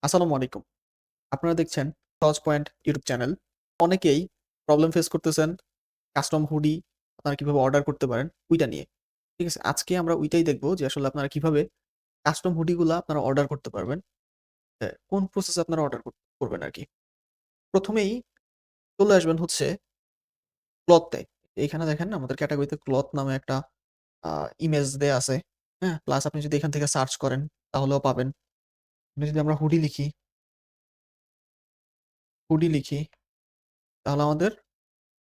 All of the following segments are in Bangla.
আসসালামু আলাইকুম। আপনারা দেখছেন টচ পয়েন্ট ইউটিউব চ্যানেল। অনেকেই প্রবলেম ফেস করতেছেন কাস্টম হুডি আপনারা কিভাবে অর্ডার করতে পারেন ওইটা নিয়ে। ঠিক আছে? আজকে আমরা ওইটাই দেখব যে আসলে আপনারা কিভাবে কাস্টম হুডিগুলা আপনারা অর্ডার করতে পারবেন। কোন প্রসেসে আপনারা অর্ডার করবেন আরকি। ১ম এই চলে আসবেন হচ্ছে ক্লথ এ। এইখানে দেখেন আমাদের ক্যাটেগরিতে ক্লথ নামে একটা আ ইমেজ দেয়া আছে। হ্যাঁ? প্লাস আপনি যদি এখান থেকে সার্চ করেন তাহলেও পাবেন। এখানে যদি আমরা হুডি লিখি তাহলে আমাদের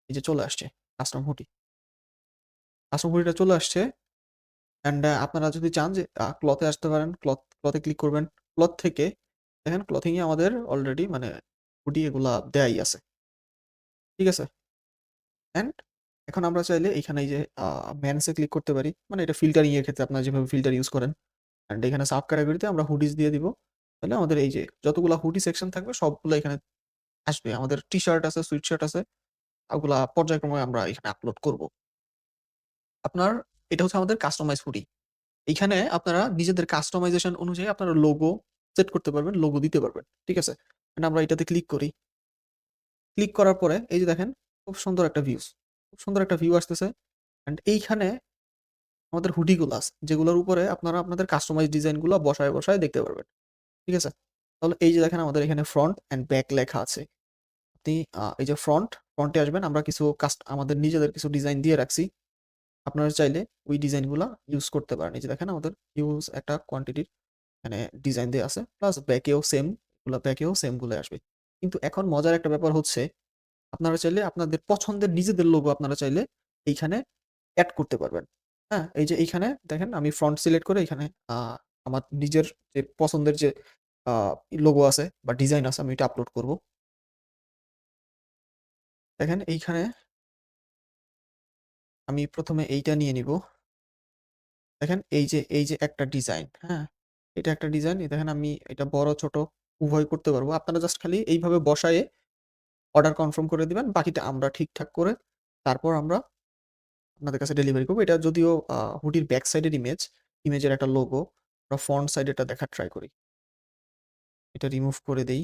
এই যে চলে আসছে কাস্টম হুডি। কাস্টম হুডিটা চলে আসছে। অ্যান্ড আপনারা যদি চান যে ক্লথে আসতে পারেন, ক্লথে ক্লিক করবেন। ক্লথ থেকে দেখেন ক্লথিং এ আমাদের অলরেডি মানে হুডি এগুলা দেয়াই আছে। ঠিক আছে? অ্যান্ড এখন আমরা চাইলে এখানে এই যে মেনস এ ক্লিক করতে পারি। মানে এটা ফিল্টারিং এর ক্ষেত্রে আপনারা যেভাবে ফিল্টার ইউজ করেন। অ্যান্ড এখানে সাব ক্যাটেগরিতে আমরা হুডিস দিয়ে দিব। তাহলে আমাদের এই যে যতগুলা হুডি সেকশন থাকবে সবগুলা এখানে আসবে। আমাদের টি-শার্ট আছে, সুইট শার্ট আছে। ওগুলা পর্যায়ক্রমে আমরা এখানে আপলোড করব। আপনার এটা হচ্ছে আমাদের কাস্টমাইজ হুডি। এইখানে আপনারা নিজেদের কাস্টমাইজেশন অনুযায়ী আপনারা লোগো সেট করতে পারবেন, লোগো দিতে পারবেন। ঠিক আছে? এন্ড আমরা এটাতে ক্লিক করি। ক্লিক করার পরে এই যে দেখেন খুব সুন্দর একটা ভিউস। খুব সুন্দর একটা ভিউ আসতেছে। অ্যান্ড এইখানে আমাদের হুডি গুলা আছে। যেগুলোর উপরে আপনারা আপনাদের কাস্টমাইজ ডিজাইন গুলা বসায় দেখতে পারবেন। ঠিক আছে? তাহলে এই যে দেখেন আমাদের এখানে ফ্রন্ট অ্যান্ড ব্যাক লেখা আছে। আপনি এই যে ফ্রন্টে আসবেন আমরা কিছু আমাদের নিজেদের কিছু ডিজাইন দিয়ে রাখছি। আপনারা চাইলে ওই ডিজাইন গুলা ইউজ করতে পারেন। এই যে দেখেন আমাদের হিউজ একটা কোয়ান্টিটির এখানে ডিজাইন দেয়া আছে। প্লাস ব্যাকেও সেম গুলাই আসবে। কিন্তু এখন মজার একটা ব্যাপার হচ্ছে, আপনারা চাইলে আপনাদের পছন্দের নিজেদের লোগো আপনারা চাইলে এইখানে এড করতে পারবেন। হ্যাঁ? এই যে এইখানে দেখেন আমি ফ্রন্ট সিলেক্ট করে এখানে আ আমার নিজের যে পছন্দের যে আ লোগো আছে বা ডিজাইন আছে আমি এটা আপলোড করব। দেখেন এইখানে আমি ১ম এ এইটা নিয়ে নিবো। দেখেন এই যে একটা ডিজাইন, হ্যাঁ? এটা একটা ডিজাইন। এই দেখেন আমি এটা বড় ছোট উভয় করতে পারবো। আপনারা জাস্ট খালি এইভাবে বসায়ে অর্ডার কনফার্ম করে দিবেন। বাকিটা আমরা ঠিকঠাক করে তারপর আমরা আপনাদের কাছে ডেলিভারি করব। এটা যদিও হুডির ব্যাক সাইডের ইমেজের একটা লোগো। আমরা ফ্রন্ট সাইডে এটা দেখার ট্রাই করি। এটা রিমুভ করে দেই।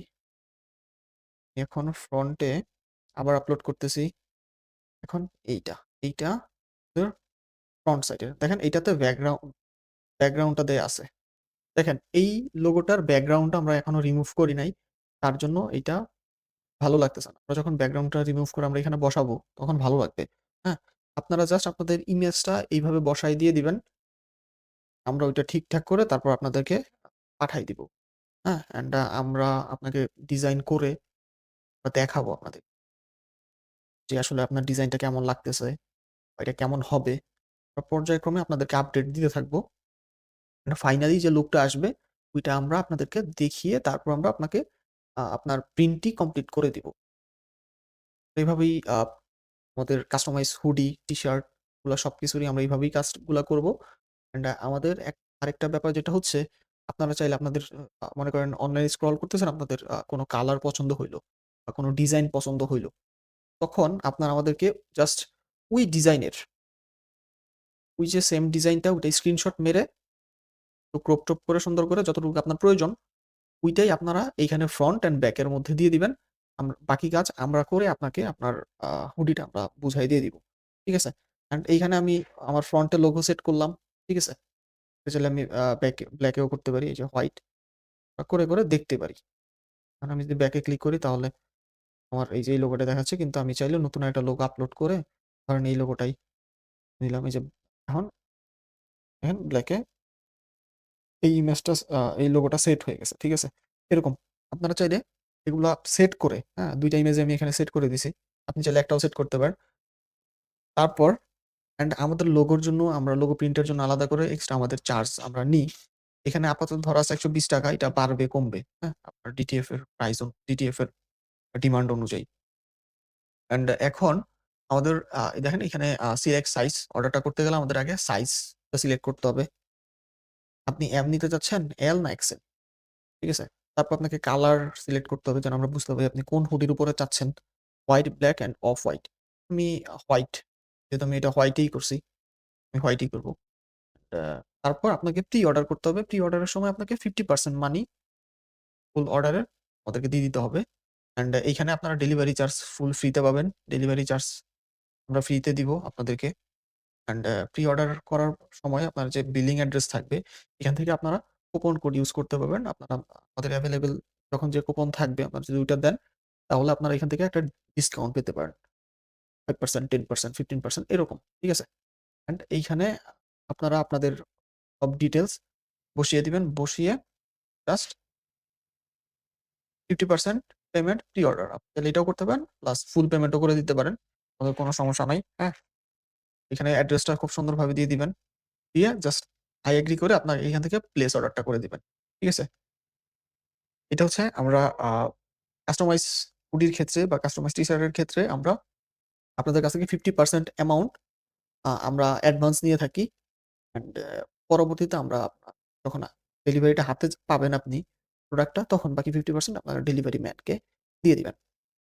এখন ফ্রন্টে আবার আপলোড করতেছি। এখন এইটা, এইটা আপনার ফ্রন্ট সাইডের। দেখেন এইটাতে ব্যাকগ্রাউন্ডটা দেয়া আছে। দেখেন এই লোগোটার ব্যাকগ্রাউন্ডটা আমরা এখনো রিমুভ করি নাই। তার জন্য এইটা ভালো লাগতেছে না। আমরা যখন ব্যাকগ্রাউন্ডটা রিমুভ করে আমরা এখানে বসাবো, তখন ভালো লাগবে। হ্যাঁ? আপনারা জাস্ট আপনাদের ইমেজটা এইভাবে বসায় দিয়ে দিবেন। আমরা ওইটা ঠিকঠাক করে তারপর আপনাদেরকে পাঠাই দিব। হ্যাঁ? অ্যান্ড আমরা আপনাকে ডিজাইন করে দেখাবো আপনাদের যে আসলে আপনার ডিজাইনটা কেমন লাগতেছে, বা এটা কেমন হবে। পর্যায়ক্রমে আপনাদেরকে আপডেট দিতে থাকবো। ফাইনালি যে লুকটা আসবে, ওইটা আমরা আপনাদেরকে দেখিয়ে তারপর আমরা আপনাকে আপনার প্রিন্টটি কমপ্লিট করে দিব। এভাবেই আমাদের কাস্টমাইজ হুডি, টি-শার্ট গুলা সবকিছুরই আমরা এইভাবেই কাজগুলা করব। অ্যান্ড আমাদের আরেকটা ব্যাপার যেটা হচ্ছে, আপনারা চাইলে আপনাদের মনে করেন অনলাইনে স্ক্রল করতেছেন, আপনাদের কোনো কালার পছন্দ হইলো বা কোনো ডিজাইন পছন্দ হইলো। তখন আপনারা আমাদেরকে জাস্ট ওই ডিজাইনের, ওই যে সেম ডিজাইনটা ওইটাই স্ক্রিনশট মেরে একটু ক্রপ করে সুন্দর করে যতটুকু আপনার প্রয়োজন, ওইটাই আপনারা এইখানে ফ্রন্ট অ্যান্ড ব্যাক এর মধ্যে দিয়ে দিবেন। বাকি কাজ আমরা করে আপনাকে আপনার হুডিটা আমরা বুঝাই দিয়ে দিব। ঠিক আছে? অ্যান্ড এইখানে আমি আমার ফ্রন্ট এ লোগো সেট করলাম। ঠিক আছে? এটা চাইলে আমি ব্লাক এও করতে পারি। এই যে হোয়াইট করে দেখতে পারি। এখন আমি যদি ব্যাক এ ক্লিক করি তাহলে আমার এই যে এই লোগোটা দেখাচ্ছে। কিন্তু আমি চাইলে নতুন একটা লোগো আপলোড করে ধরেন এই লোগোটাই নিলাম। এই যে এখন দেখেন ব্লাক এ এই ইমেজটা এই লোগোটা সেট হয়ে গেছে। ঠিক আছে? এরকম আপনারা চাইলে এগুলা সেট করে, হ্যাঁ? ২ টা ইমেজ আমি এখানে সেট করে দিছি। আপনি চাইলে একটাও সেট করতে পারেন। তারপর আমাদের লোগোর জন্য আমরা লোগো প্রিন্টের জন্য আলাদা করে এক্সট্রা আমাদের চার্জ আমরা নিই। এখানে আপাতত ধরা আছে ৳১২০ এটা বাড়বে কমবে, হ্যাঁ? আপনার ডিটিএফ এর ডিমান্ড অনুযায়ী। এখন আমাদের দেখেন এখানে সিলেক্ট সাইজ অর্ডারটা করতে গেলে আমাদের আগে সাইজটা সিলেক্ট করতে হবে। আপনি এম নিতে চাচ্ছেন, এল না এক্সেল? ঠিক আছে? তারপর আপনাকে কালার সিলেক্ট করতে হবে যেন আমরা বুঝতে পারি আপনি কোন হুডির উপরে চাচ্ছেন। White, black and off white. আমি হোয়াইট, যেহেতু আমি এটা হোয়াইটেই করছি, আমি হোয়াইটই করব। আ তারপর আপনাকে প্রি অর্ডার করতে হবে। প্রি অর্ডারের সময় আপনাকে 50% মানি ফুল অর্ডারের আমাদেরকে দিয়ে দিতে হবে। অ্যান্ড এইখানে আপনারা ডেলিভারি চার্জ ফুল ফ্রিতে পাবেন। ডেলিভারি চার্জ আমরা ফ্রিতে দিব আপনাদেরকে। অ্যান্ড প্রি অর্ডার করার সময় আপনার যে বিলিং অ্যাড্রেস থাকবে, এখান থেকে আপনারা কুপন কোড ইউজ করতে পারবেন। আপনারা আমাদের এভেইলেবল যখন যে কুপন থাকবে আপনারা যদি ওইটা দেন, তাহলে আপনারা এখান থেকে একটা ডিসকাউন্ট পেতে পারেন। 5%, 10%, 15% এরকম। ঠিক আছে? অ্যান্ড এইখানে আপনারা আপনাদের সব ডিটেইলস বসিয়ে দিবেন। বসিয়ে জাস্ট 50% পেমেন্ট প্রি অর্ডার। আপনি চাইলে এটাও করতে পারেন, প্লাস ফুল পেমেন্টও করে দিতে পারেন। আমাদের কোনো সমস্যা নাই। হ্যাঁ? এখানে অ্যাড্রেসটা খুব সুন্দরভাবে দিয়ে দিবেন। দিয়ে জাস্ট I এগ্রি করে আপনার এখান থেকে প্লেস অর্ডারটা করে দিবেন। ঠিক আছে? এটা হচ্ছে আমরা কাস্টমাইজ হুডির ক্ষেত্রে বা কাস্টমাইজ টি-শার্টের ক্ষেত্রে আমরা আপনাদের কাছ থেকে 50% অ্যামাউন্ট আমরা অ্যাডভান্স নিয়ে থাকি। অ্যান্ড পরবর্তীতে আমরা যখন ডেলিভারিটা হাতে পাবেন আপনি প্রোডাক্টটা, তখন বাকি 50% আপনারা ডেলিভারি ম্যানকে দিয়ে দিবেন।